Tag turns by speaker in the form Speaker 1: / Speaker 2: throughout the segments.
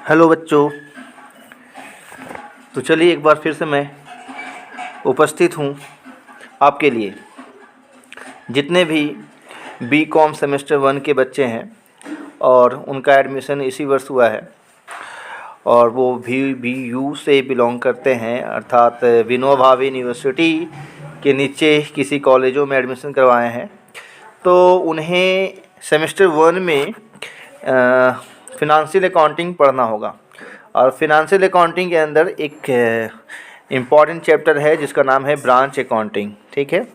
Speaker 1: Hello बच्चों। तो चलिए एक बार फिर से मैं उपस्थित हूँ आपके लिए। जितने भी बीकॉम सेमेस्टर 1 के बच्चे हैं और उनका एडमिशन इसी वर्ष हुआ है और वो VBU से बिलोंग करते हैं, अर्थात विनोबा भावे यूनिवर्सिटी के नीचे किसी कॉलेजों में एडमिशन करवाए हैं, तो उन्हें सेमेस्टर 1 में फिनंशियल अकाउंटिंग पढ़ना होगा। और फिनंशियल अकाउंटिंग के अंदर एक इम्पॉर्टेंट चैप्टर है जिसका नाम है ब्रांच अकाउंटिंग। ठीक है,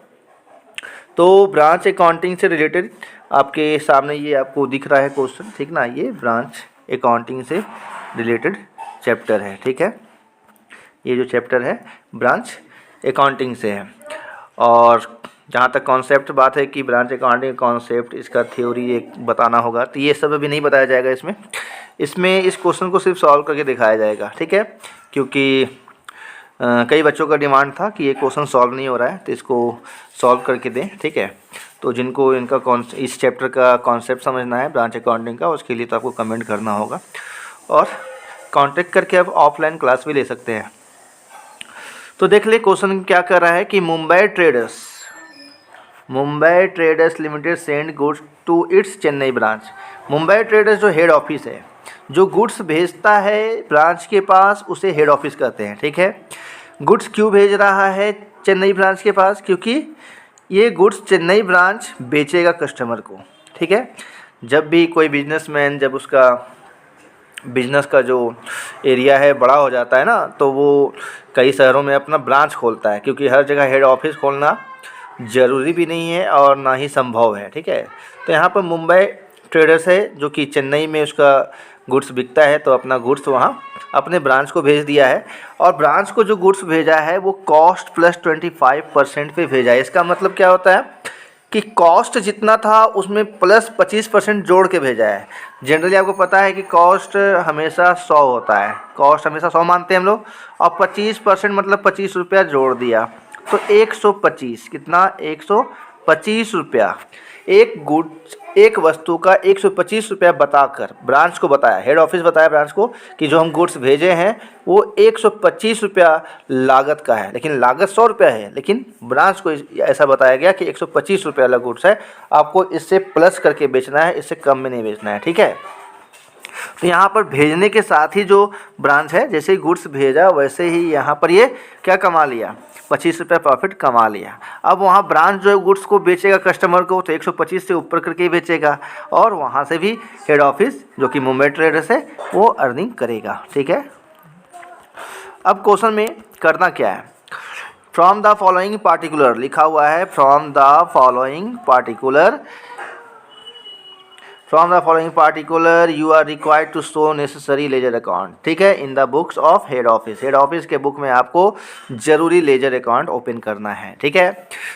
Speaker 1: तो ब्रांच अकाउंटिंग से रिलेटेड आपके सामने ये आपको दिख रहा है क्वेश्चन, ठीक ना। ये ब्रांच अकाउंटिंग से रिलेटेड चैप्टर है। ठीक है, ये जो चैप्टर है ब्रांच अकाउंटिंग से है। और जहाँ तक कॉन्सेप्ट बात है कि ब्रांच अकाउंटिंग कॉन्सेप्ट, इसका थ्योरी एक बताना होगा, तो ये सब अभी नहीं बताया जाएगा इसमें इस क्वेश्चन को सिर्फ सॉल्व करके दिखाया जाएगा। ठीक है, क्योंकि कई बच्चों का डिमांड था कि ये क्वेश्चन सॉल्व नहीं हो रहा है तो इसको सॉल्व करके दें। ठीक है, तो जिनको इनका इस चैप्टर का कॉन्सेप्ट समझना है ब्रांच अकाउंटिंग का, उसके लिए तो आपको कमेंट करना होगा और कांटेक्ट करके आप ऑफलाइन क्लास भी ले सकते हैं। तो देख ले क्वेश्चन क्या कर रहा है कि Mumbai traders limited send goods to its Chennai branch. Mumbai traders जो हेड ऑफिस है, जो गुड्स भेजता है ब्रांच के पास, उसे हेड ऑफिस कहते हैं। ठीक है, गुड्स क्यों भेज रहा है चेन्नई ब्रांच के पास? क्योंकि ये गुड्स चेन्नई ब्रांच बेचेगा कस्टमर को। ठीक है, जब भी कोई बिजनेसमैन, जब उसका बिजनेस का जो एरिया है बड़ा हो जाता है ना, तो वो कई शहरों में अपना ब्रांच खोलता है, क्योंकि हर जगह हेड ऑफिस खोलना ज़रूरी भी नहीं है और ना ही संभव है। ठीक है, तो यहाँ पर मुंबई ट्रेडर्स है जो कि चेन्नई में उसका गुड्स बिकता है, तो अपना गुड्स वहाँ अपने ब्रांच को भेज दिया है। और ब्रांच को जो गुड्स भेजा है वो कॉस्ट प्लस 25% पे भेजा है। इसका मतलब क्या होता है कि कॉस्ट जितना था उसमें प्लस 25% जोड़ के भेजा है। जनरली आपको पता है कि कॉस्ट हमेशा 100 होता है, कॉस्ट हमेशा 100 मानते हैं हम लोग, और 25% मतलब 25 रुपया जोड़ दिया, तो 125। कितना? 125 रुपया। एक वस्तु का 125 रुपया बताकर ब्रांच को बताया, हेड ऑफिस बताया ब्रांच को कि जो हम गुड्स भेजे हैं वो 125 रुपया लागत का है, लेकिन लागत 100 रुपया है, लेकिन ब्रांच को ऐसा बताया गया कि 125 रुपया वाला गुड्स है, आपको इससे प्लस करके बेचना है, इससे कम में नहीं बेचना है। ठीक है, तो यहाँ पर भेजने के साथ ही जो ब्रांच है, जैसे ही गुड्स भेजा वैसे ही यहाँ पर ये क्या कमा लिया? 25 रुपया प्रॉफिट कमा लिया। अब वहाँ ब्रांच जो है गुड्स को बेचेगा कस्टमर को, तो 125 से ऊपर करके ही बेचेगा, और वहाँ से भी हेड ऑफिस जो कि मुंबई ट्रेडर्स है वो अर्निंग करेगा। ठीक है, अब क्वेश्चन में करना क्या है? फ्रॉम द फॉलोइंग पार्टिकुलर लिखा हुआ है, from the following particular you are required to show necessary ledger account. ठीक है, in the books of head office. Head office के बुक में आपको जरूरी लेजर अकाउंट ओपन करना है। ठीक है,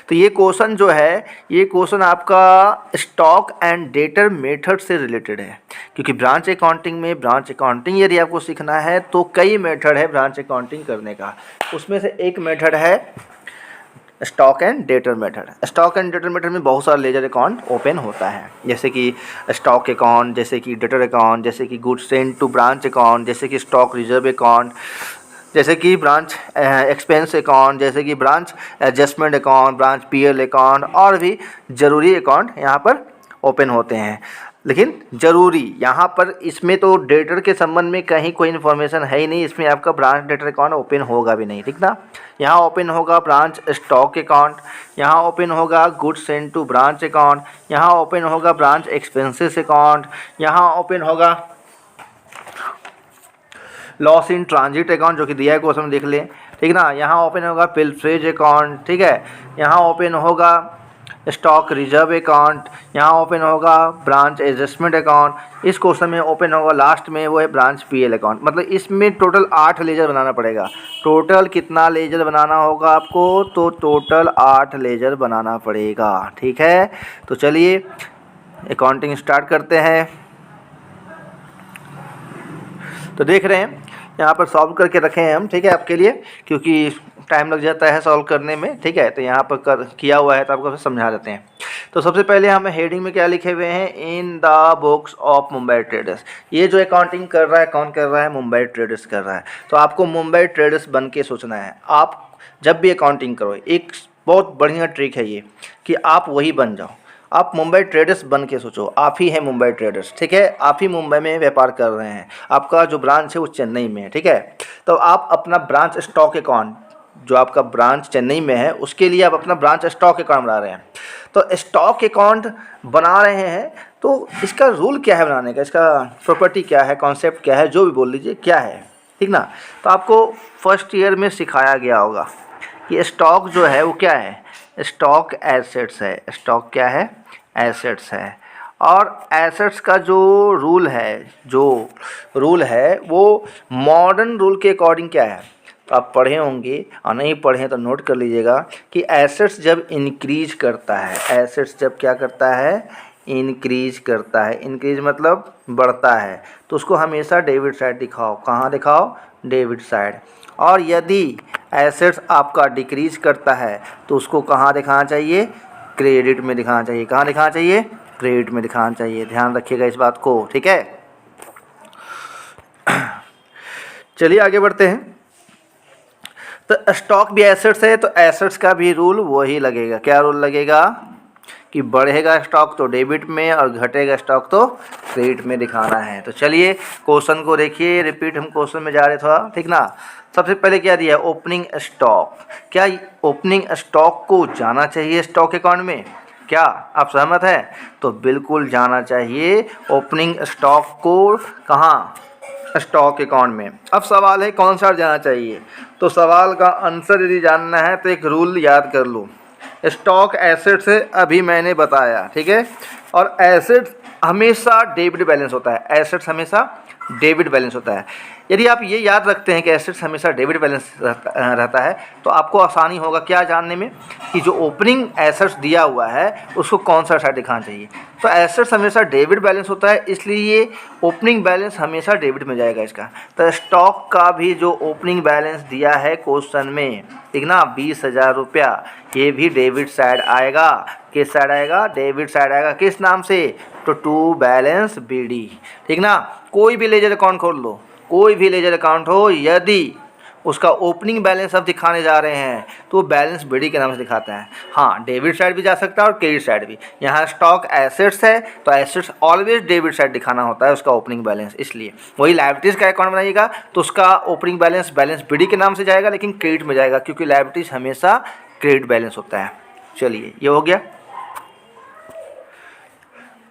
Speaker 1: तो ये क्वेश्चन जो है, ये क्वेश्चन आपका स्टॉक एंड डेटर मेथड से रिलेटेड है, क्योंकि ब्रांच अकाउंटिंग यदि आपको सीखना है तो कई मेथड है ब्रांच अकाउंटिंग करने का। उसमें से एक मेथड है stock and debtor method. Stock and debtor method में बहुत सारा लेजर अकाउंट ओपन होता है, जैसे कि स्टॉक अकाउंट, जैसे कि डेटर अकाउंट, जैसे कि goods send to branch account, जैसे कि स्टॉक रिजर्व अकाउंट, जैसे कि ब्रांच एक्सपेंस अकाउंट, जैसे कि branch adjustment account, branch PL account, और भी ज़रूरी अकाउंट यहाँ पर ओपन होते हैं। लेकिन ज़रूरी यहाँ पर इसमें तो डेटर के संबंध में कहीं कोई इन्फॉर्मेशन है ही नहीं, इसमें आपका ब्रांच डेटर अकाउंट ओपन होगा भी नहीं। ठीक ना, यहाँ ओपन होगा ब्रांच स्टॉक अकाउंट, यहाँ ओपन होगा goods send to branch account, यहाँ ओपन होगा ब्रांच एक्सपेंसेस अकाउंट, यहाँ ओपन होगा लॉस इन ट्रांजिट अकाउंट जो कि दिया है क्वेश्चन में, देख लें। ठीक ना, यहाँ ओपन होगा पिलफ्रेज अकाउंट। ठीक है, यहाँ ओपन होगा स्टॉक रिजर्व अकाउंट, यहाँ ओपन होगा ब्रांच एडजस्टमेंट अकाउंट, इस क्वेश्चन में ओपन होगा लास्ट में वो है ब्रांच पीएल अकाउंट। मतलब इसमें टोटल 8 लेजर बनाना पड़ेगा। टोटल कितना लेजर बनाना होगा आपको? तो टोटल 8 लेजर बनाना पड़ेगा। ठीक है, तो चलिए अकाउंटिंग स्टार्ट करते हैं। तो देख रहे हैं यहाँ पर सॉल्व करके रखे हैं हम, ठीक है, आपके लिए, क्योंकि टाइम लग जाता है सॉल्व करने में, ठीक है। तो यहाँ पर किया हुआ है तो आपको समझा देते हैं। तो सबसे पहले हमें हेडिंग में क्या लिखे हुए हैं, इन the books of Mumbai traders. ये जो अकाउंटिंग कर रहा है कौन कर रहा है, मुंबई ट्रेडर्स कर रहा है। तो आपको मुंबई ट्रेडर्स बन के सोचना है। आप जब भी अकाउंटिंग करो, एक बहुत बढ़िया ट्रिक है ये कि आप वही बन जाओ। आप मुंबई ट्रेडर्स बन के सोचो, आप ही हैं मुंबई ट्रेडर्स, ठीक है। आप ही मुंबई में व्यापार कर रहे हैं, आपका जो ब्रांच है वो चेन्नई में है, ठीक है। तो आप अपना ब्रांच स्टॉक अकाउंट, जो आपका ब्रांच चेन्नई में है उसके लिए आप अपना ब्रांच स्टॉक अकाउंट बना रहे हैं। तो स्टॉक अकाउंट बना रहे हैं तो इसका रूल क्या है बनाने का, इसका प्रॉपर्टी क्या है, कॉन्सेप्ट क्या है, जो भी बोल लीजिए क्या है, ठीक ना। तो आपको फर्स्ट ईयर में सिखाया गया होगा कि स्टॉक जो है वो क्या है, स्टॉक एसेट्स है। स्टॉक क्या है, एसेट्स है। और एसेट्स का जो रूल है वो मॉडर्न रूल के अकॉर्डिंग क्या है, तो आप पढ़े होंगे और नहीं पढ़े तो नोट कर लीजिएगा कि एसेट्स जब इंक्रीज करता है, एसेट्स जब क्या करता है, इंक्रीज करता है, इंक्रीज मतलब बढ़ता है, तो उसको हमेशा डेबिट साइड दिखाओ। कहाँ दिखाओ, डेबिट साइड। और यदि एसेट्स आपका डिक्रीज करता है तो उसको कहाँ दिखाना चाहिए, क्रेडिट में दिखाना चाहिए। कहाँ दिखाना चाहिए, क्रेडिट में दिखाना चाहिए। ध्यान रखिएगा इस बात को, ठीक है। चलिए आगे बढ़ते हैं। तो स्टॉक भी एसेट्स है तो एसेट्स का भी रूल वही लगेगा। क्या रूल लगेगा कि बढ़ेगा स्टॉक तो डेबिट में और घटेगा स्टॉक तो क्रेडिट में दिखाना है। तो चलिए क्वेश्चन को देखिए, रिपीट हम क्वेश्चन में जा रहे थोड़ा, ठीक ना। सबसे पहले क्या दिया है, ओपनिंग स्टॉक। क्या ओपनिंग स्टॉक को जाना चाहिए स्टॉक अकाउंट में, क्या आप सहमत हैं? तो बिल्कुल जाना चाहिए ओपनिंग स्टॉक को। कहाँ, स्टॉक अकाउंट में। अब सवाल है कौन सा जाना चाहिए, तो सवाल का आंसर यदि जानना है तो एक रूल याद कर लो। स्टॉक एसेट से अभी मैंने बताया, ठीक है। और एसेट्स हमेशा डेबिट बैलेंस होता है, एसेट्स हमेशा डेबिट बैलेंस होता है। यदि आप ये याद रखते हैं कि एसेट्स हमेशा डेबिट बैलेंस रहता है तो आपको आसानी होगा क्या जानने में कि जो ओपनिंग एसेट्स दिया हुआ है उसको कौन सा साइड दिखाना चाहिए। तो एसेट्स हमेशा डेबिट बैलेंस होता है, इसलिए ओपनिंग बैलेंस हमेशा डेबिट में जाएगा इसका। तो स्टॉक का भी जो ओपनिंग बैलेंस दिया है क्वेश्चन में, ठीक ना, 20,000 रुपया, ये भी डेबिट साइड आएगा। किस साइड आएगा, डेबिट साइड आएगा। किस नाम से, तो टू बैलेंस BD, ठीक ना। कोई भी लेजर अकाउंट खोल लो, कोई भी लेजर अकाउंट हो, यदि उसका ओपनिंग बैलेंस आप दिखाने जा रहे हैं तो बैलेंस BD के नाम से दिखाता है। हाँ, डेबिट साइड भी जा सकता है और क्रेडिट साइड भी। यहाँ स्टॉक एसेट्स है तो एसेट्स ऑलवेज डेबिट साइड दिखाना होता है उसका ओपनिंग बैलेंस, इसलिए वही लायबिलिटीज़ का अकाउंट बनाइएगा तो उसका ओपनिंग बैलेंस BD के नाम से जाएगा, लेकिन क्रेडिट में जाएगा क्योंकि लायबिलिटीज़ हमेशा क्रेडिट बैलेंस होता है। चलिए ये हो गया।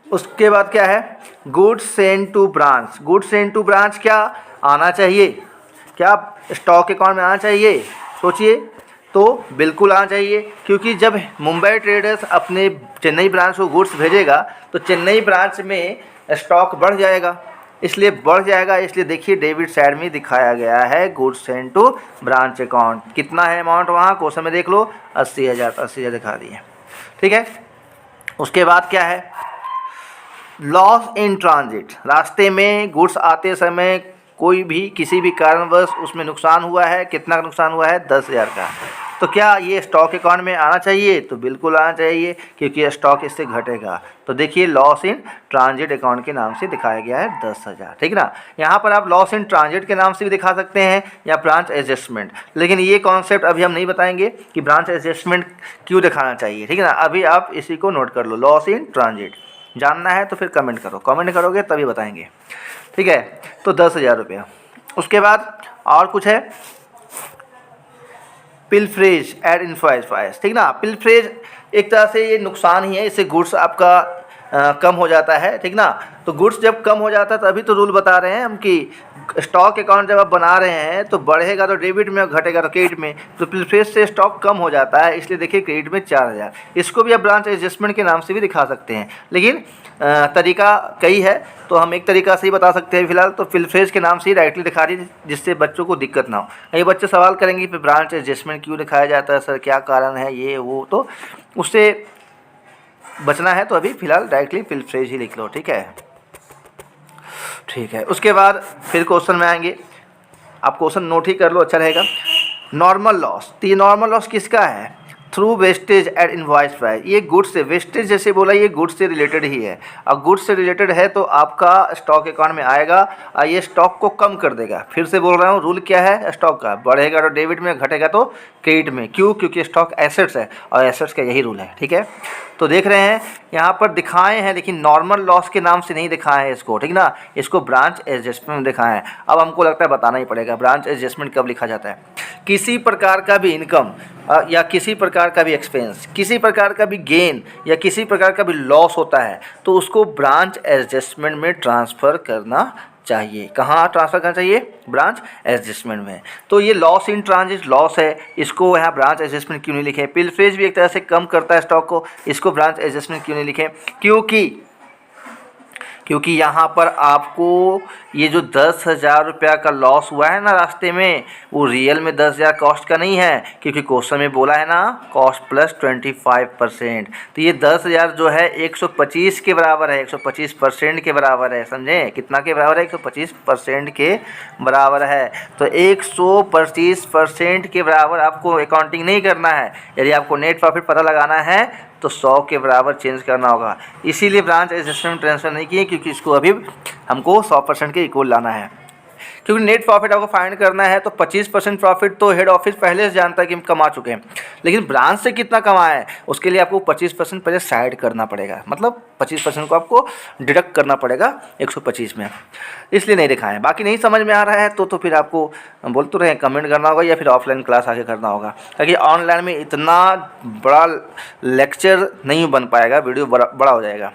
Speaker 1: उसके बाद क्या है, goods send to branch. Goods send to branch क्या आना चाहिए, क्या स्टॉक अकाउंट में आना चाहिए, सोचिए। तो बिल्कुल आना चाहिए, क्योंकि जब मुंबई ट्रेडर्स अपने चेन्नई ब्रांच को गुड्स भेजेगा तो चेन्नई ब्रांच में स्टॉक बढ़ जाएगा, इसलिए बढ़ जाएगा। इसलिए देखिए डेबिट साइड में दिखाया गया है goods send to branch account. कितना है अमाउंट वहाँ क्वेश्चन में देख लो, 80,000, 80,000 दिखा दिए, ठीक है। उसके बाद क्या है, लॉस इन ट्रांजिट। रास्ते में गुड्स आते समय कोई भी किसी भी कारणवश उसमें नुकसान हुआ है, कितना का नुकसान हुआ है, 10,000 का। तो क्या ये स्टॉक अकाउंट में आना चाहिए, तो बिल्कुल आना चाहिए क्योंकि स्टॉक इससे घटेगा। तो देखिए लॉस इन ट्रांजिट अकाउंट के नाम से दिखाया गया है 10,000, ठीक ना। यहाँ पर आप लॉस इन ट्रांजिट के नाम से भी दिखा सकते हैं या ब्रांच एडजस्टमेंट, लेकिन ये कॉन्सेप्ट अभी हम नहीं बताएंगे कि ब्रांच एडजस्टमेंट क्यों दिखाना चाहिए, ठीक है ना। अभी आप इसी को नोट कर लो, लॉस इन ट्रांजिट। जानना है तो फिर कमेंट करो, कमेंट करोगे तभी बताएंगे, ठीक है। तो 10,000 रुपया। उसके बाद और कुछ है, पिलफ्रेज एड इनवॉइस, ठीक ना। पिलफ्रेज एक तरह से ये नुकसान ही है, इससे गुड्स आपका कम हो जाता है, ठीक ना। तो गुड्स जब कम हो जाता है तभी तो रूल बता रहे हैं हम कि स्टॉक अकाउंट जब आप बना रहे हैं तो बढ़ेगा तो डेबिट में और घटेगा तो क्रेडिट में। तो पिलफ्रेज से स्टॉक कम हो जाता है, इसलिए देखिए क्रेडिट में 4,000। इसको भी आप ब्रांच एडजस्टमेंट के नाम से भी दिखा सकते हैं, लेकिन तरीका कई है तो हम एक तरीका से ही बता सकते हैं फिलहाल। तो पिलफ्रेज के नाम से ही डायरेक्टली दिखा दीजिए जिससे बच्चों को दिक्कत ना हो। ये बच्चे सवाल करेंगे फिर ब्रांच एडजस्टमेंट क्यों दिखाया जाता है सर, क्या कारण है ये वो, तो उससे बचना है तो अभी फिलहाल डायरेक्टली पिलफ्रेज ही लिख लो, ठीक है, ठीक है। उसके बाद फिर क्वेश्चन में आएंगे, आप क्वेश्चन नोट ही कर लो, अच्छा रहेगा। नॉर्मल लॉस, तो ये नॉर्मल लॉस किसका है? Through wastage at invoice price. ये गुड्स से, वेस्टेज जैसे बोला ये गुड्स से रिलेटेड ही है, और गुड्स से रिलेटेड है तो आपका स्टॉक अकाउंट में आएगा और ये स्टॉक को कम कर देगा। फिर से बोल रहा हूँ, रूल क्या है स्टॉक का, बढ़ेगा तो डेबिट में, घटेगा तो क्रेडिट में। क्यों? क्योंकि स्टॉक एसेट्स है और एसेट्स का यही रूल है, ठीक है। तो देख रहे हैं यहाँ पर दिखाए हैं, लेकिन नॉर्मल लॉस के नाम से नहीं दिखाए हैं इसको, ठीक ना, इसको ब्रांच एडजस्टमेंट में दिखाए हैं। अब हमको लगता है बताना ही पड़ेगा ब्रांच एडजस्टमेंट कब लिखा जाता है। किसी प्रकार का भी इनकम या किसी प्रकार का भी एक्सपेंस, किसी प्रकार का भी गेन या किसी प्रकार का भी लॉस होता है तो उसको ब्रांच एडजस्टमेंट में ट्रांसफ़र करना चाहिए। कहाँ ट्रांसफ़र करना चाहिए? ब्रांच एडजस्टमेंट में। तो ये लॉस इन ट्रांजिट लॉस है, इसको यहाँ ब्रांच एडजस्टमेंट क्यों नहीं लिखे? पिलफरेज भी एक तरह से कम करता है स्टॉक को, इसको ब्रांच एडजस्टमेंट क्यों नहीं लिखे? क्योंकि यहाँ पर आपको ये जो 10,000 रुपया का लॉस हुआ है ना रास्ते में, वो रियल में 10,000 कॉस्ट का नहीं है, क्योंकि क्वेश्चन में बोला है ना कॉस्ट प्लस 25%। तो ये 10,000 जो है 125 के बराबर है, 125% के बराबर है, समझे? कितना के बराबर है? 125% के बराबर है। तो 125% के बराबर आपको अकाउंटिंग नहीं करना है। यदि आपको नेट प्रॉफिट पता लगाना है तो 100 के बराबर चेंज करना होगा। इसीलिए ब्रांच एडजस्टमेंट ट्रांसफ़र नहीं किए, क्योंकि इसको अभी हमको 100% के इक्वल लाना है। क्योंकि नेट प्रॉफिट आपको फाइंड करना है तो 25% प्रॉफिट तो हेड ऑफिस पहले से जानता है कि हम कमा चुके हैं, लेकिन ब्रांच से कितना कमाए हैं उसके लिए आपको 25% पहले साइड करना पड़ेगा, मतलब 25% को आपको डिडक्ट करना पड़ेगा 125 में, इसलिए नहीं दिखाएं। बाकी नहीं समझ में आ रहा है तो फिर आपको बोल तो रहे कमेंट करना होगा या फिर ऑफलाइन क्लास आके करना होगा, ताकि ऑनलाइन में इतना बड़ा लेक्चर नहीं बन पाएगा, वीडियो बड़ा हो जाएगा।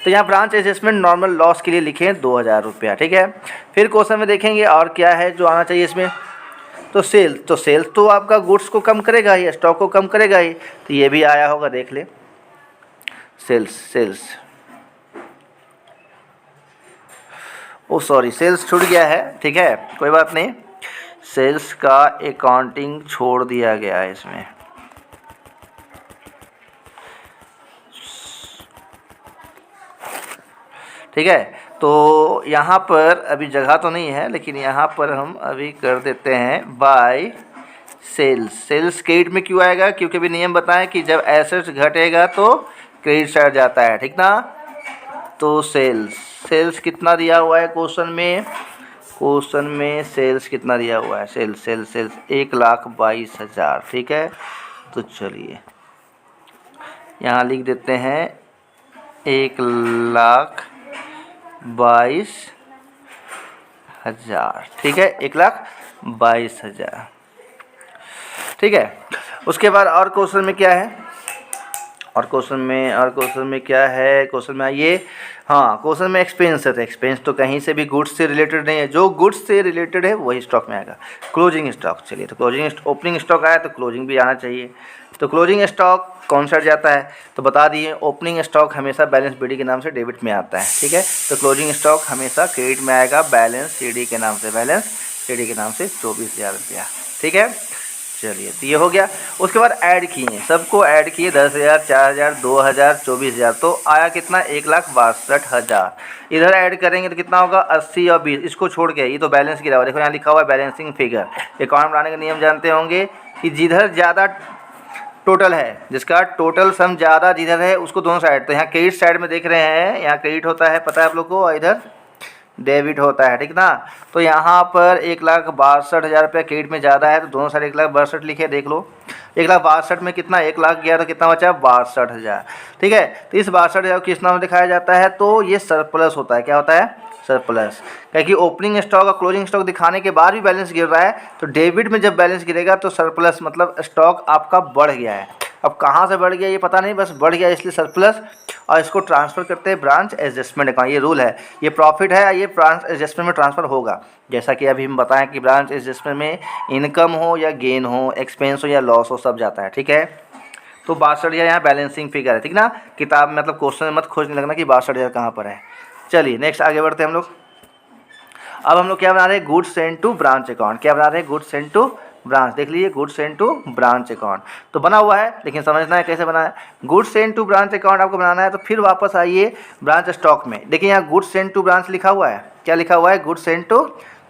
Speaker 1: तो यहाँ ब्रांच एडजस्टमेंट नॉर्मल लॉस के लिए लिखे 2,000 रुपया, ठीक है। फिर क्वेश्चन में देखेंगे और क्या है जो आना चाहिए इसमें। तो सेल्स तो आपका गुड्स को कम करेगा ही, स्टॉक को कम करेगा ही, तो ये भी आया होगा, देख ले। सेल्स ओ सॉरी, सेल्स छूट गया है, ठीक है, कोई बात नहीं। सेल्स का अकाउंटिंग छोड़ दिया गया है इसमें। ठीक है, तो यहाँ पर अभी जगह तो नहीं है, लेकिन यहाँ पर हम अभी कर देते हैं बाय सेल्स क्रेडिट में क्यों आएगा? क्योंकि अभी नियम बताएं कि जब एसेट्स घटेगा तो क्रेडिट साइड जाता है, ठीक ना। तो सेल्स कितना दिया हुआ है क्वेश्चन में सेल्स कितना दिया हुआ है? सेल्स 1,22,000, ठीक है। तो चलिए यहाँ लिख देते हैं 1,22,000, ठीक है, 1,22,000, ठीक है। उसके बाद और क्वेश्चन में क्या है? और क्वेश्चन में क्या है? क्वेश्चन में आइए, हाँ, क्वेश्चन में एक्सपेंस है, तो एक्सपेंस तो कहीं से भी गुड्स से रिलेटेड नहीं है, जो गुड्स से रिलेटेड है वही स्टॉक में आएगा। क्लोजिंग स्टॉक, चलिए, तो ओपनिंग स्टॉक आया तो क्लोजिंग भी आना चाहिए। तो क्लोजिंग स्टॉक कौन सा जाता है? तो बता दिए, ओपनिंग स्टॉक हमेशा बैलेंस बीडी के नाम से डेबिट में आता है, ठीक है। तो क्लोजिंग स्टॉक हमेशा क्रेडिट में आएगा, बैलेंस सीडी के नाम से 24,000 रुपया, ठीक है। चलिए, तो ये हो गया। उसके बाद ऐड किए, सबको ऐड किए, 10,000, 4,000, 2,000, 24,000, तो आया कितना? 1,62,000। इधर ऐड करेंगे तो कितना होगा? 80 और 20, इसको छोड़ के, ये तो बैलेंस गिरा हुआ, देखो यहाँ लिखा हुआ है बैलेंसिंग फिगर। अकाउंट बनाने का नियम जानते होंगे कि जिधर ज़्यादा टोटल है, जिसका टोटल सम ज़्यादा जिधर है उसको दोनों साइड, तो यहाँ क्रेडिट साइड में देख रहे हैं, यहाँ क्रेडिट होता है, पता है आप लोग को, इधर डेबिट होता है, ठीक ना। तो यहाँ पर 1,62,000 रुपया क्रेडिट में ज़्यादा है, तो दोनों साइड 1,62,000 लिखे, देख लो। 1,62,000 में कितना 1,00,000 गया तो कितना बचा? 62,000, ठीक है। तो इस 62,000 को किस नाम दिखाया जाता है? तो ये सरप्लस होता है। क्या होता है? सरप्लस। क्योंकि ओपनिंग स्टॉक और क्लोजिंग स्टॉक दिखाने के बाद भी बैलेंस गिर रहा है, तो डेबिट में जब बैलेंस गिरेगा तो सरप्लस, मतलब स्टॉक आपका बढ़ गया है। अब कहाँ से बढ़ गया ये पता नहीं, बस बढ़ गया, इसलिए सरप्लस, और इसको ट्रांसफ़र करते हैं ब्रांच एडजस्टमेंट अकाउंट। ये रूल है, ये प्रॉफिट है, ये ब्रांच एडजस्टमेंट में ट्रांसफ़र होगा। जैसा कि अभी हम बताएं कि ब्रांच एडजस्टमेंट में इनकम हो या गेन हो, एक्सपेंस हो या लॉस हो, सब जाता है, ठीक है। तो 62,000 यहाँ बैलेंसिंग फिगर है, ठीक ना। किताब मतलब क्वेश्चन में मत खोजने लगना कि 62,000 कहाँ पर है। चलिए नेक्स्ट आगे बढ़ते हैं हम लोग। अब हम लोग क्या बना रहे हैं? Goods send to branch account. क्या बना रहे हैं? Goods send to branch. देख लीजिए, goods send to branch account तो बना हुआ है, लेकिन समझना है कैसे बना है। Goods send to branch account आपको बनाना है, तो फिर वापस आइए ब्रांच स्टॉक में। देखिए यहाँ गुड्स सेंड टू ब्रांच लिखा हुआ है। क्या लिखा हुआ है? Goods send to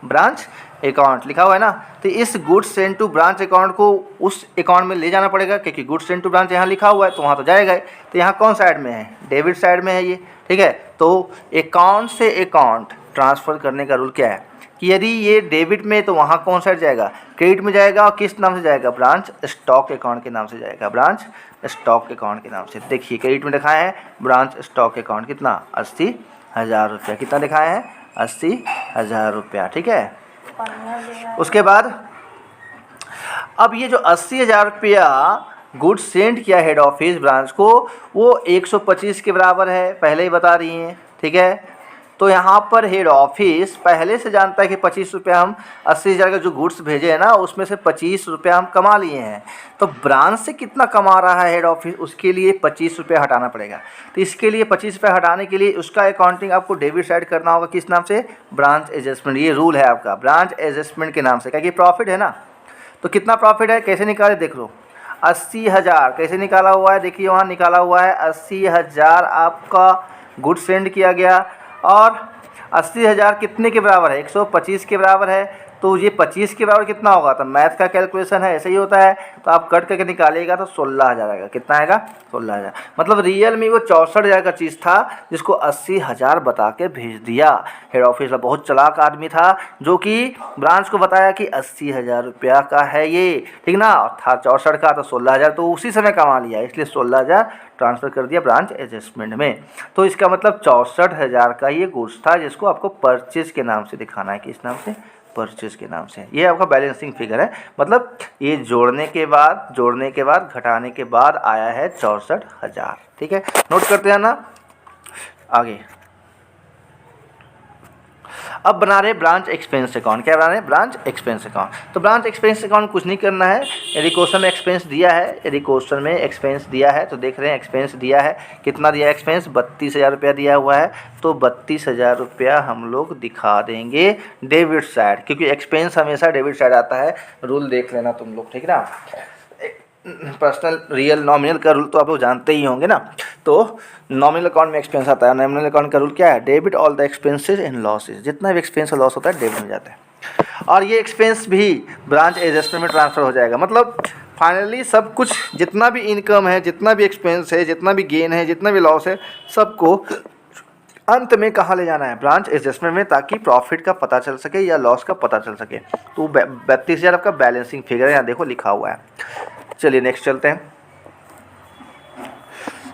Speaker 1: branch account लिखा हुआ है ना, तो इस goods send to branch account को उस अकाउंट में ले जाना पड़ेगा, क्योंकि गुड्स सेंड टू ब्रांच यहाँ लिखा हुआ है तो वहाँ तो जाएगा ही। तो यहाँ कौन साइड में है, डेबिट साइड में है ये, ठीक है। तो अकाउंट से अकाउंट ट्रांसफ़र करने का रूल क्या है कि यदि ये डेबिट में तो वहाँ कौन साइड जाएगा, क्रेडिट में जाएगा, और किस नाम से जाएगा, ब्रांच स्टॉक अकाउंट के नाम से जाएगा, ब्रांच स्टॉक अकाउंट के नाम से। देखिए क्रेडिट में दिखाया है ब्रांच स्टॉक अकाउंट कितना, 80,000 रुपया, कितना दिखाया है, 80,000 रुपया, ठीक है। उसके बाद अब ये जो 80,000 रुपया गुड्स सेंड किया हेड ऑफिस ब्रांच को, वो 125 के बराबर है, पहले ही बता रही हैं, ठीक है। तो यहाँ पर हेड ऑफिस पहले से जानता है कि 25 रुपया हम 80,000 का जो गुड्स भेजे हैं ना, उसमें से 25 रुपया हम कमा लिए हैं। तो ब्रांच से कितना कमा रहा है हेड ऑफिस, उसके लिए 25 रुपया हटाना पड़ेगा। तो इसके लिए 25 रुपया हटाने के लिए उसका अकाउंटिंग आपको डेबिट साइड करना होगा, किस नाम से, ब्रांच एडजस्टमेंट। ये रूल है आपका, ब्रांच एडजस्टमेंट के नाम से, क्योंकि प्रॉफिट है ना। तो कितना प्रॉफिट है, कैसे निकाले देख लो, 80,000 कैसे निकाला हुआ है, देखिए वहाँ निकाला हुआ है 80,000 आपका गुड्स सेंड किया गया, और 80,000 कितने के बराबर है, 125 के बराबर है। तो ये 25 के बराबर कितना होगा, तो मैथ का कैलकुलेशन है, ऐसे ही होता है। तो आप कट करके निकालिएगा तो 16,000 आएगा, कितना आएगा, 16,000। मतलब रियल में वो 64,000 का चीज़ था जिसको 80,000 बता के भेज दिया। हेड ऑफिस का बहुत चालाक आदमी था, जो कि ब्रांच को बताया कि 80,000 रुपया का है ये, ठीक ना, था 64 का, तो 16,000 तो उसी समय कमा लिया, इसलिए 16,000 ट्रांसफ़र कर दिया ब्रांच एडजस्टमेंट में। तो इसका मतलब 64,000 का ये गुड्स था, जिसको आपको परचेज के नाम से दिखाना है, किस नाम से, परचेज के नाम से। ये आपका बैलेंसिंग फिगर है, मतलब ये जोड़ने के बाद घटाने के बाद आया है 64,000, ठीक है। नोट करते हैं ना आगे। अब बना रहे ब्रांच एक्सपेंस अकाउंट, क्या बना रहे हैं, ब्रांच एक्सपेंस अकाउंट। तो ब्रांच एक्सपेंस अकाउंट कुछ नहीं करना है, यदि क्वेश्चन में एक्सपेंस दिया है, तो देख रहे हैं एक्सपेंस दिया है, कितना दिया है एक्सपेंस, 32,000 रुपया दिया हुआ है। तो 32,000 रुपया हम लोग दिखा देंगे डेबिट साइड, क्योंकि एक्सपेंस हमेशा डेबिट साइड आता है, रूल देख लेना तुम लोग, ठीक ना। पर्सनल रियल नॉमिनल का रूल तो आप लोग जानते ही होंगे ना। तो नॉमिनल अकाउंट में एक्सपेंस आता है, नॉमिनल अकाउंट का रूल क्या है, debit all the expenses and losses, जितना भी एक्सपेंस और लॉस होता है डेबिट में जाता है, और ये एक्सपेंस भी ब्रांच एडजस्टमेंट में ट्रांसफ़र हो जाएगा। मतलब फाइनली सब कुछ, जितना भी इनकम है, जितना भी एक्सपेंस है, जितना भी गेन है, जितना भी लॉस है, सबको अंत में कहाँ ले जाना है, ब्रांच एडजस्टमेंट में, ताकि प्रॉफिट का पता चल सके या लॉस का पता चल सके। तो 32,000 आपका बैलेंसिंग फिगर है, यहाँ देखो लिखा हुआ है। चलिए नेक्स्ट चलते हैं,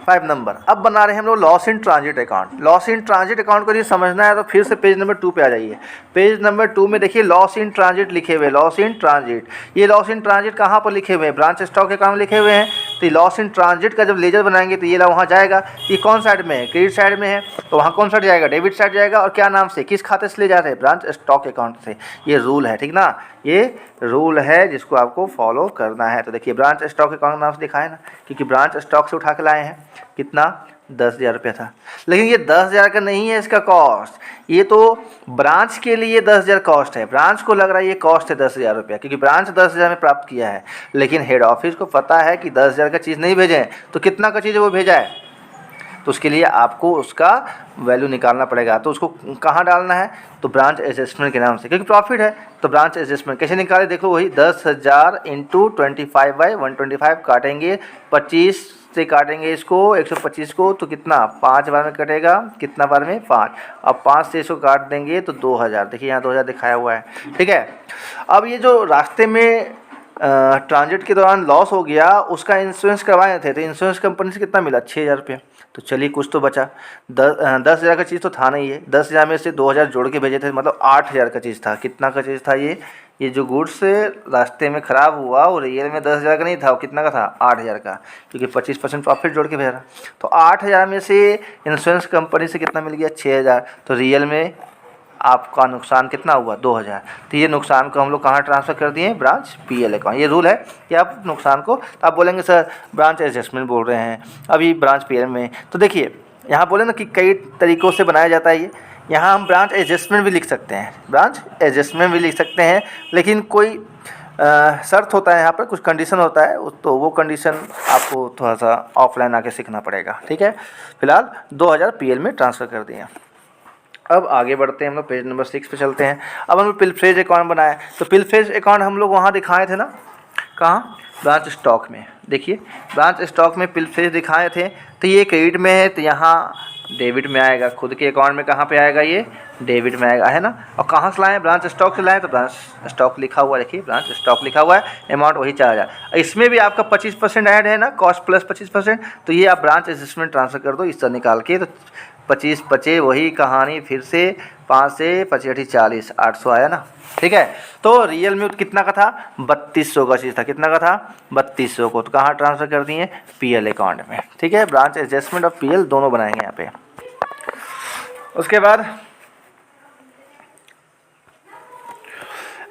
Speaker 1: 5 नंबर। अब बना रहे हैं हम लोग loss in transit account. Loss in transit account को यदि समझना है तो फिर से पेज नंबर 2 पे आ जाइए। पेज नंबर 2 में देखिए लॉस इन ट्रांजिट लिखे हुए, लॉस इन ट्रांजिट। ये लॉस इन ट्रांजिट कहाँ पर लिखे हुए हैं, ब्रांच स्टॉक अकाउंट लिखे हुए हैं। तो लॉस इन ट्रांजिट का जब लेजर बनाएंगे तो ये वहाँ जाएगा। ये कौन साइड में है, क्रेडिट साइड में है, तो वहाँ कौन साइड जाएगा, डेबिट साइड जाएगा। और क्या नाम से, किस खाते से ले जा रहे हैं, ब्रांच स्टॉक अकाउंट से। ये रूल है, ठीक ना, ये रूल है जिसको आपको फॉलो करना है। तो देखिए ब्रांच स्टॉक अकाउंट नाम से दिखाए ना, क्योंकि ब्रांच स्टॉक से उठा के लाए हैं। कितना, 10,000 रुपया था, लेकिन ये 10,000 का नहीं है इसका कॉस्ट, ये तो ब्रांच के लिए 10,000 कॉस्ट है। ब्रांच को लग रहा है ये कॉस्ट है 10,000 रुपया, क्योंकि ब्रांच 10,000 में प्राप्त किया है, लेकिन हेड ऑफिस को पता है कि 10,000 का चीज़ नहीं भेजे हैं, तो कितना का चीज़ वो भेजा है, तो उसके लिए आपको उसका वैल्यू निकालना पड़ेगा। तो उसको कहाँ डालना है, तो ब्रांच एडजस्टमेंट के नाम से, क्योंकि प्रॉफिट है। तो ब्रांच एडजस्टमेंट कैसे निकाले, देखो वही 10,000 इंटू 25/125 काटेंगे, 25 से काटेंगे इसको 125 को, तो कितना 5 बार में कटेगा, कितना बार में 5। अब 5 से इसको काट देंगे तो 2,000, देखिए यहाँ 2,000 दिखाया हुआ है, ठीक है। अब ये जो रास्ते में ट्रांजिट के दौरान लॉस हो गया, उसका इंश्योरेंस करवाए थे, तो इंश्योरेंस कंपनी से कितना मिला, 6,000 रुपये। तो चलिए कुछ तो बचा, 10,000 का चीज़ तो था नहीं, ये 10,000 में से 2,000 जोड़ के भेजे थे, मतलब 8,000 का चीज़ था। कितना का चीज़ था ये जो गुड्स रास्ते में ख़राब हुआ वो रियल में 10,000 का नहीं था, वो कितना का था, 8,000 का, क्योंकि 25% प्रॉफिट जोड़ के भेजा। तो 8,000 में से इंश्योरेंस कंपनी से कितना मिल गया, 6,000। तो रियल में आपका नुकसान कितना हुआ, 2,000। तो ये नुकसान को हम लोग कहाँ ट्रांसफ़र कर दिए, ब्रांच पीएल अकाउंट। ये रूल है कि आप नुकसान को, तो आप बोलेंगे सर ब्रांच एडजस्टमेंट बोल रहे हैं अभी ब्रांच पीएल में, तो देखिए यहाँ बोले ना कि कई तरीक़ों से बनाया जाता है ये। यहाँ हम ब्रांच एडजस्टमेंट भी लिख सकते हैं, ब्रांच एडजस्टमेंट भी लिख सकते हैं, लेकिन कोई शर्त होता है, यहाँ पर कुछ कंडीशन होता है, तो वो कंडीशन आपको थोड़ा सा ऑफलाइन आके सीखना पड़ेगा, ठीक है। फिलहाल 2,000 पीएल में ट्रांसफ़र कर दिए। अब आगे बढ़ते हैं, हम लोग पेज नंबर 6 पे चलते हैं। अब हम लोग पिलफ्रेज अकाउंट बनाए, तो पिलफ्रेज अकाउंट हम लोग वहाँ दिखाए थे ना, कहाँ, ब्रांच स्टॉक में। देखिए ब्रांच स्टॉक में पिलफ्रेज दिखाए थे, तो ये क्रेडिट में है तो यहाँ डेबिट में आएगा, खुद के अकाउंट में कहाँ पे आएगा, ये डेबिट में आएगा, है ना। और कहाँ से लाएँ, ब्रांच स्टॉक से लाएँ, तो ब्रांच स्टॉक लिखा हुआ है, देखिए ब्रांच स्टॉक लिखा हुआ है, अमाउंट वही 4000। इसमें भी आपका 25% ऐड है ना, कॉस्ट प्लस 25%, तो ये आप ब्रांच एडजस्टमेंट ट्रांसफ़र कर दो इससे निकाल के, तो 25 बचे, वही कहानी फिर से 5 से 25 40, 800 आया ना, ठीक है। तो रियल में कितना का था, 3200 का चीज़ था, कितना का था, 3200 को, तो कहाँ ट्रांसफ़र कर दिए, पीएल अकाउंट में, ठीक है। ब्रांच एडजस्टमेंट और पीएल दोनों बनाएंगे यहाँ पे। उसके बाद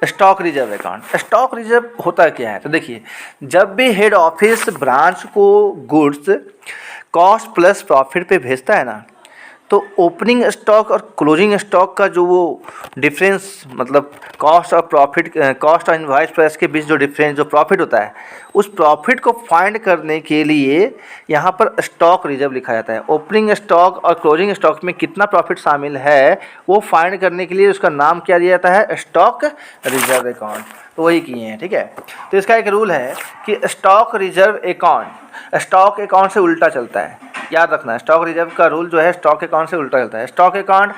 Speaker 1: stock reserve account. Stock reserve होता क्या है, तो देखिए जब भी हेड ऑफिस ब्रांच को गुड्स कॉस्ट प्लस प्रॉफिट पे भेजता है ना, तो ओपनिंग स्टॉक और क्लोजिंग स्टॉक का जो वो डिफरेंस, मतलब कॉस्ट और प्रॉफिट, कॉस्ट और इनवॉइस प्राइस के बीच जो डिफरेंस, जो प्रॉफिट होता है, उस प्रॉफिट को फाइंड करने के लिए यहाँ पर स्टॉक रिजर्व लिखा जाता है। ओपनिंग स्टॉक और क्लोजिंग स्टॉक में कितना प्रॉफिट शामिल है वो फाइंड करने के लिए उसका नाम क्या दिया जाता है, स्टॉक रिजर्व अकाउंट। तो वही किए हैं, ठीक है। तो इसका एक रूल है कि stock reserve account stock account से उल्टा चलता है, याद रखना। स्टॉक रिजर्व का रूल जो है स्टॉक अकाउंट से उल्टा चलता है। स्टॉक अकाउंट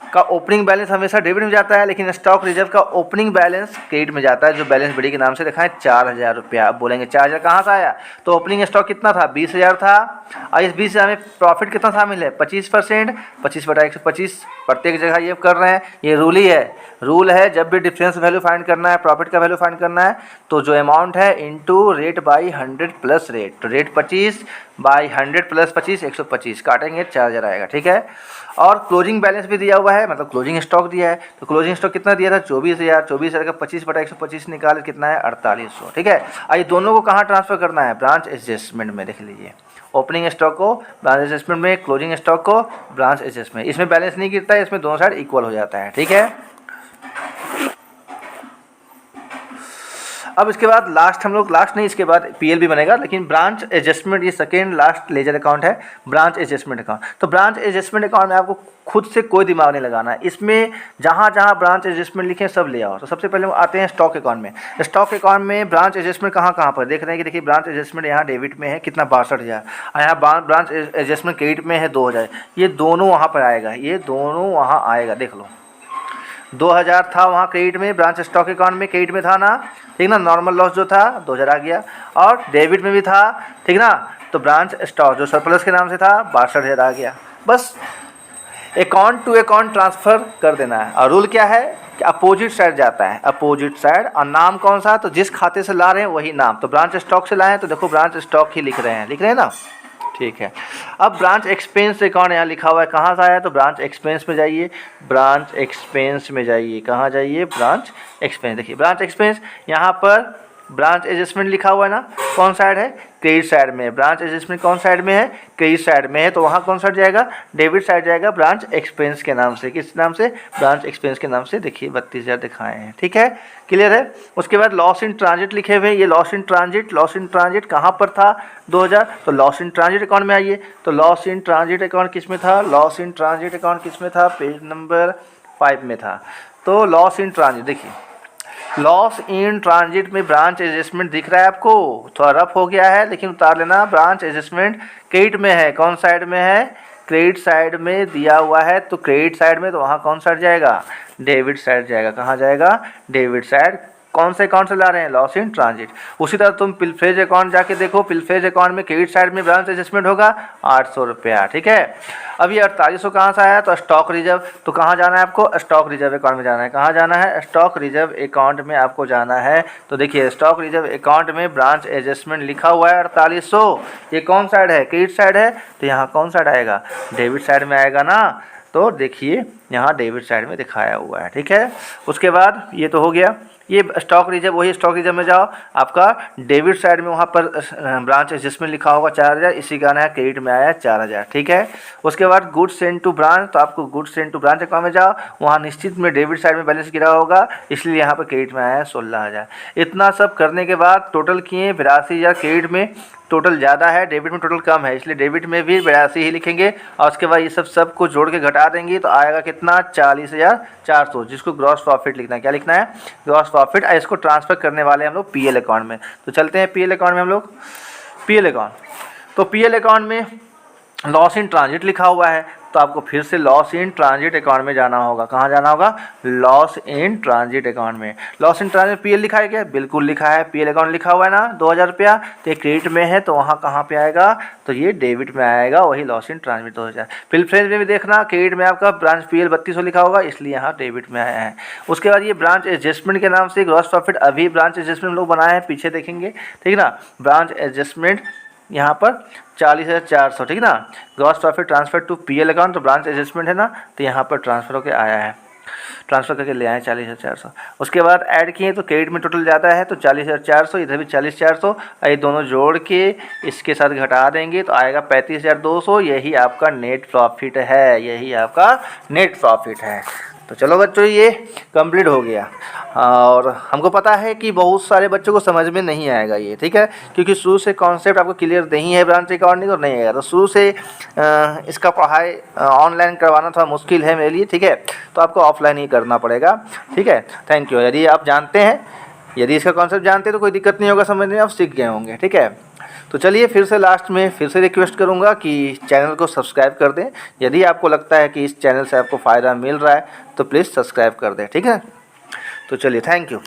Speaker 1: का ओपनिंग बैलेंस हमेशा डेबिट में जाता है, लेकिन स्टॉक रिजर्व का ओपनिंग बैलेंस क्रेडिट में जाता है, जो बैलेंस बड़ी के नाम से लिखा है 4000 रुपया। आप बोलेंगे 4000 कहाँ से आया, तो ओपनिंग स्टॉक कितना था, 20000 था, और इस 20000 में प्रॉफिट कितना शामिल है, 25%, 25/125 प्रत्येक जगह ये कर रहे हैं, ये रूल ही है। रूल है जब भी डिफरेंस वैल्यू फाइंड करना है, प्रॉफिट का वैल्यू फाइंड करना है, तो जो अमाउंट है into rate by 100 plus rate, तो रेट 25 बाई 100 प्लस 25 125 काटेंगे, 4000 आएगा, ठीक है। और क्लोजिंग बैलेंस भी दिया हुआ है, मतलब क्लोजिंग स्टॉक दिया है, तो क्लोजिंग स्टॉक कितना दिया था, 24000। 24000 का 25/125 निकाल कितना है, 4800, ठीक है। आइए दोनों को कहाँ ट्रांसफ़र करना है, ब्रांच एडजस्टमेंट में। देख लीजिए, ओपनिंग स्टॉक को ब्रांच एडजस्टमेंट में, क्लोजिंग स्टॉक को ब्रांच एडजस्टमेंट। इसमें बैलेंस नहीं गिरता है, इसमें दोनों साइड इक्वल हो जाता है, ठीक है। अब इसके बाद लास्ट हम लोग, लास्ट नहीं इसके बाद पीएल भी बनेगा, लेकिन ब्रांच एडजस्टमेंट ये सेकेंड लास्ट लेजर अकाउंट है, ब्रांच एडजस्टमेंट अकाउंट। तो ब्रांच एडजस्टमेंट अकाउंट में आपको खुद से कोई दिमाग नहीं लगाना है, इसमें जहाँ जहाँ ब्रांच एडजस्टमेंट लिखे सब ले आओ। तो सबसे पहले आते हैं स्टॉक अकाउंट में। स्टॉक अकाउंट में ब्रांच एडजस्टमेंट कहाँ कहाँ पर देख रहे हैं कि देखिए ब्रांच एडजस्टमेंट यहाँ डेबिट में है, कितना 62,000, और यहाँ ब्रांच एडजस्टमेंट क्रेडिट में है 2000। ये दोनों वहाँ पर आएगा, ये दोनों वहाँ आएगा, देख लो 2000 था वहाँ क्रेडिट में, ब्रांच स्टॉक अकाउंट में क्रेडिट में था ना, ठीक ना। नॉर्मल लॉस जो था 2000 आ गया, और डेबिट में भी था, ठीक ना। तो ब्रांच स्टॉक जो सरप्लस के नाम से था 62,000 आ गया। बस अकाउंट टू अकाउंट ट्रांसफ़र कर देना है। और रूल क्या है कि अपोजिट साइड जाता है, अपोजिट साइड। और नाम कौन सा, तो जिस खाते से ला रहे हैं वही नाम। तो ब्रांच स्टॉक से लाएँ तो देखो ब्रांच स्टॉक ही लिख रहे हैं ना, ठीक है। अब ब्रांच एक्सपेंस अकाउंट यहाँ लिखा हुआ है, कहाँ से आया, तो ब्रांच एक्सपेंस में जाइए, ब्रांच एक्सपेंस में जाइए, कहाँ जाइए, ब्रांच एक्सपेंस। देखिए ब्रांच एक्सपेंस यहाँ पर ब्रांच एडजस्टमेंट लिखा हुआ है ना, कौन साइड है, क्रेडिट साइड में। ब्रांच एडजस्टमेंट कौन साइड में है, क्रेडिट साइड में है, तो वहाँ कौन साइड जाएगा, डेबिट साइड जाएगा, ब्रांच एक्सपेंस के नाम से। किस नाम से, ब्रांच एक्सपेंस के नाम से। देखिए 32,000 दिखाए हैं, ठीक है, क्लियर है। उसके बाद लॉस इन ट्रांजिट लिखे हुए, ये लॉस इन ट्रांजिट कहाँ पर था, 2000, तो लॉस इन ट्रांजिट अकाउंट में आइए। तो लॉस इन ट्रांजिट अकाउंट किस में था, लॉस इन ट्रांजिट अकाउंट किस में था, पेज नंबर 5 में था। तो लॉस इन ट्रांजिट, देखिए लॉस इन ट्रांजिट में ब्रांच एडजस्टमेंट दिख रहा है आपको, थोड़ा रफ हो गया है लेकिन उतार लेना। ब्रांच एडजस्टमेंट क्रेडिट में है, कौन साइड में है, क्रेडिट साइड में दिया हुआ है, तो क्रेडिट साइड में, तो वहाँ कौन साइड जाएगा, डेबिट साइड जाएगा। कहाँ जाएगा, डेबिट साइड। कौन से अकाउंट से ला रहे हैं, लॉस इन ट्रांजिट। उसी तरह तुम पिलफ्रेज अकाउंट जाके देखो, पिलफ्रेज अकाउंट में क्रेडिट साइड में ब्रांच एडजस्टमेंट होगा 800 रुपया, ठीक है। अब ये 4800 कहाँ से आया, तो स्टॉक रिजर्व। तो कहाँ जाना है आपको, स्टॉक रिजर्व अकाउंट में जाना है। कहाँ जाना है, स्टॉक रिजर्व अकाउंट में आपको जाना है। तो देखिए स्टॉक रिजर्व अकाउंट में ब्रांच एडजस्टमेंट लिखा हुआ है 4800। ये कौन साइड है, क्रेडिट साइड है, तो यहाँ कौन साइड आएगा, डेबिट साइड में आएगा ना। तो देखिए यहाँ डेबिट साइड में दिखाया हुआ है, ठीक है। उसके बाद ये तो हो गया, ये स्टॉक रिजर्व, वही स्टॉक रिजर्व में जाओ, आपका डेबिट साइड में वहाँ पर ब्रांच एडजस्टमेंट लिखा होगा 4000, इसी का है क्रेडिट में आया 4000, ठीक है। उसके बाद गुड्स सेंड टू ब्रांच, तो आपको goods send to branch account में जाओ, वहाँ निश्चित में डेबिट साइड में बैलेंस गिरा होगा, इसलिए यहाँ पर क्रेडिट में आया 16000। इतना सब करने के बाद टोटल किए 82,000 क्रेडिट में, टोटल ज़्यादा है, डेबिट में टोटल कम है, इसलिए डेबिट में भी 82 ही लिखेंगे। और उसके बाद ये सब को जोड़ के घटा देंगे तो आएगा कितना 40,400, जिसको ग्रॉस प्रॉफिट लिखना है। क्या लिखना है? Gross profit. इसको ट्रांसफ़र करने वाले हम लोग पीएल अकाउंट में। तो चलते हैं पीएल अकाउंट में हम लोग। पीएल अकाउंट, तो पीएल अकाउंट में लॉस इन ट्रांजिट लिखा हुआ है, तो आपको फिर से लॉस इन ट्रांजिट अकाउंट में जाना होगा। कहाँ जाना होगा? लॉस इन ट्रांजिट अकाउंट में। लॉस इन ट्रांजिट पीएल लिखा है क्या? बिल्कुल लिखा है, पीएल अकाउंट लिखा हुआ है ना, 2000 रुपया। तो ये क्रेडिट में है, तो वहाँ कहाँ पे आएगा? तो ये डेबिट में आएगा, वही लॉस इन ट्रांजिट 2000। फिर फ्रेंच में भी देखना, क्रेडिट में आपका ब्रांच पीएल 3200 लिखा होगा, इसलिए यहाँ डेबिट में आया है। उसके बाद ये ब्रांच एडजस्टमेंट के नाम से ग्रॉस प्रॉफिट, अभी ब्रांच एडजस्टमेंट लोग बनाए हैं, पीछे देखेंगे, ठीक ना। ब्रांच एडजस्टमेंट यहाँ पर 40,400, ठीक ना। Gross profit transfer to PL account, तो ब्रांच एडजस्टमेंट है ना, तो यहाँ पर ट्रांसफर होकर आया है, ट्रांसफर करके ले आए 40,400। उसके बाद ऐड किए तो क्रेडिट में टोटल ज़्यादा है, तो 40,400, इधर भी 40,400, ये दोनों जोड़ के इसके साथ घटा देंगे तो आएगा 35,200। यही आपका नेट प्रॉफिट है, यही आपका नेट प्रॉफिट है। तो चलो बच्चों, ये कंप्लीट हो गया। और हमको पता है कि बहुत सारे बच्चों को समझ में नहीं आएगा ये, ठीक है, क्योंकि शुरू से कॉन्सेप्ट आपको क्लियर नहीं है ब्रांच अकाउंटिंग और नहीं आएगा। तो शुरू से इसका पढ़ाई ऑनलाइन करवाना थोड़ा मुश्किल है मेरे लिए, ठीक है, तो आपको ऑफलाइन ही करना पड़ेगा, ठीक है। Thank you. यदि आप जानते हैं, यदि इसका कॉन्सेप्ट जानते हैं तो कोई दिक्कत नहीं होगा समझने में, आप सीख गए होंगे, ठीक है। तो चलिए फिर से लास्ट में फिर से रिक्वेस्ट करूंगा कि चैनल को सब्सक्राइब कर दें। यदि आपको लगता है कि इस चैनल से आपको फ़ायदा मिल रहा है तो प्लीज़ सब्सक्राइब कर दें, ठीक है। तो चलिए, थैंक यू।